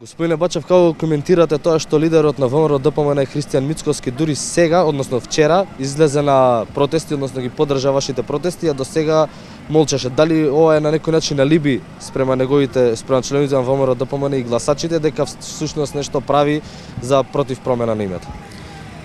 Господине Бачев, како коментирате тоа што лидерот на ВМРО ДПМН Христијан Мицковски дури сега, односно вчера, излезе на протести, односно ги поддржа вашите протести, а до сега молчеше. Дали ова е на некој начин алиби спрема членовите на ВМРО ДПМН и гласачите дека всушност нешто прави за против промена на името?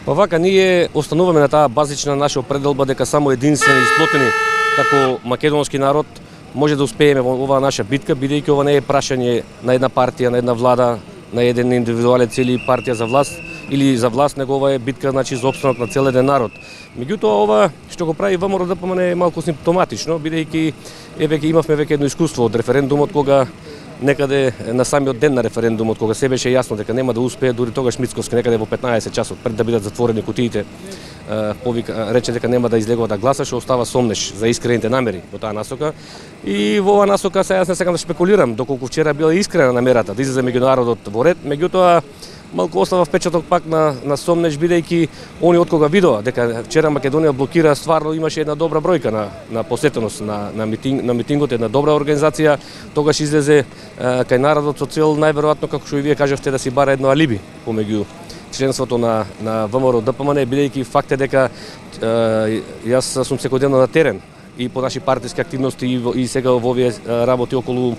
Па вака, ние остануваме на таа базична наша определба дека само единствени и сплотени како македонски народ може да успееме во оваа наша битка, бидејќи ова не е прашање на една партија, на една влада, на еден индивидуалец или партија за власт или за власт, него ова е битка значи за опстанок на цел еден народ. Меѓутоа ова што го прави ВМРО ДПМН е малку симптоматично, бидејќи веќе имавме едно искуство од референдумот кога некаде на самиот ден на референдумот кога се беше јасно дека нема да успее, дури тогаш Мицковски некаде во 15 часот пред да бидат затворени кутиите, рече дека нема да излегува да гласа, што остава сомнеш за искрените намери во таа насока. И во оваа насока сега јас не сакам да шпекулирам доколку вчера била искрена намерата да излезе меѓународот во ред, меѓутоа малку остава впечаток пак на сомнеш, бидејќи они од кога видоа дека вчера Македонија блокира, стварно имаше една добра бројка на посетеност на митингот, една добра организација, тогаш излезе кај народот со цел најверојатно, како што и вие кажавте, да си бара едно алиби помеѓу членството на ВМРО ДПМН, бидејќи факт е дека јас сум секојдневно на терен и по наши партиски активности и сега во овие работи околу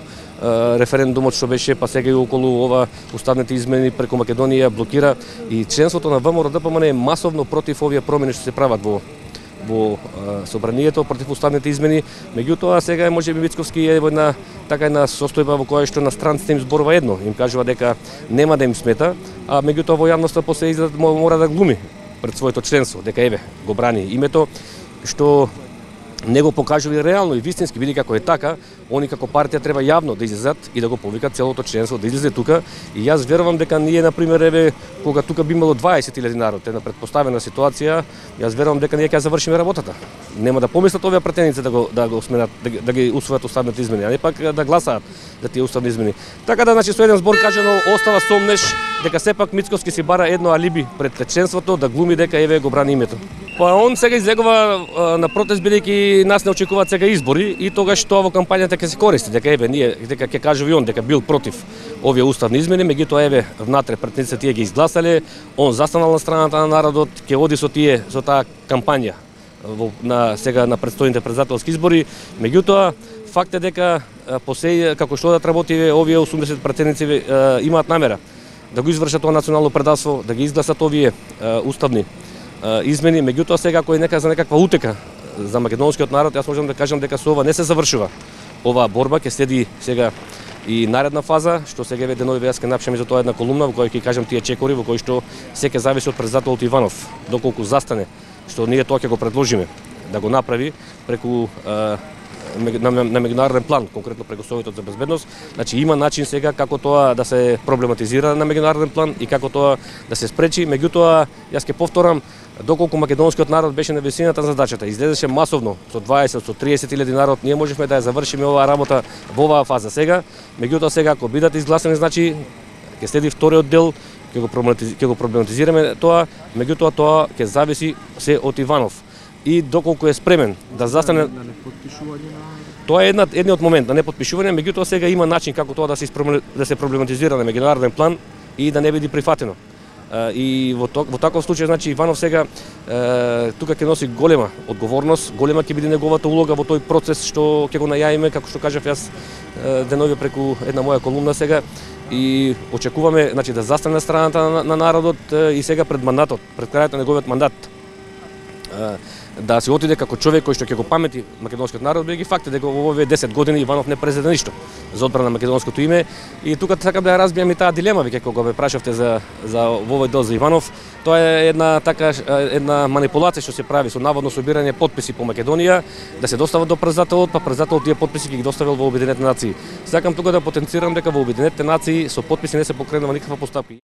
референдумот што беше, па сега и околу ова уставните измени преку Македонија блокира, и членството на ВМРО ДПМН е масовно против овие промени што се прават во собранието, против уставните измени. Меѓутоа сега можеби Мицковски е во една состојба во која што на странците им зборува едно, им кажува дека нема да им смета, а меѓутоа во јавноста после изглед мора да глуми пред своето членство, дека еве го брани името, што не го покажува и реално и вистински, биде како е така, они како партија треба јавно да излезат и да го повикат целото членство да излезе тука. И јас верувам дека ние, например, еве кога тука би имало 20.000 народ, една предпоставена ситуација, јас верувам дека ние ќе завршиме работата. Нема да помислат овие претеници да го сменат, да ги усвојат уставните измени, а не пак да гласаат за тие уставни измени. Така да, значи, со еден збор кажано, остава сомнеш дека сепак Мицковски си бара едно алиби пред членството да глуми дека еве го брани името. Па он сега излегува на протест, бидејќи нас не очекуваат сега избори, и тогаш тоа во кампањата ќе се користи, дека еве ние, дека ќе кажува и он дека бил против овие уставни измени, меѓутоа еве внатре претениците тие ги изгласале, он застанал на страната на народот, ќе оди со таа кампања сега на предстојните председателски избори. Меѓутоа факт е дека како што да работи овие 80 претеници имаат намера да го извршат тоа национално предавство, да ги изгласат овие уставни измени. Меѓутоа сега ако е за некаква утека за македонскиот народ, јас можам да кажам дека со ова не се завршува оваа борба, ќе следи сега и наредна фаза, што сега еве денови јас ќе напишам за тоа една колумна во која ќе кажам тие чекори во кои што се ќе зависи од председателот Иванов, доколку застане, што ние тоа ќе го предложиме да го направи преку на меѓународен план, конкретно преку Советот за безбедност. Значи има начин сега како тоа да се проблематизира на меѓународен план и како тоа да се спречи. Меѓутоа, јас ќе повторам, доколку македонскиот народ беше на висината на задачата, излезеше масовно со 20 со 30.000 народ, ние можевме да ја завршиме оваа работа во оваа фаза сега. Меѓутоа сега ако бидат изгласани, значи ќе следи вториот дел, ќе го проблематизираме тоа, меѓутоа тоа ќе зависи се од Иванов. И доколку е спремен да застане на непотпишување тоа е едниот момент на непотпишување, меѓутоа сега има начин како тоа да се проблематизира на меѓународен план и да не биде прифатено. И во таков случај, значи, Иванов сега тука ќе носи голема одговорност, голема ќе биде неговата улога во тој процес што ќе го најавиме, како што кажав јас денови преку една моја колумна сега, и очекуваме, значи, да застане на страната на народот и сега пред мандатот, пред крајот на неговиот мандат, да се отиде како човек кој што ќе го памети македонскиот народ, бидејќи факт е дека во овие 10 години Иванов не презеде ништо за одбрана на македонското име. И тука сакам да ја разбијам и таа дилема, веќе кога ме прашавте за овој дел за Иванов. Тоа е една манипулација што се прави со наводно собирање потписи по Македонија, да се достават до председателот, па председателот тие потписи ќе ги доставил во Обединетите нации. Сакам тука да потенцирам дека во Обединетите нации со потписи не се покренува никаква постапка.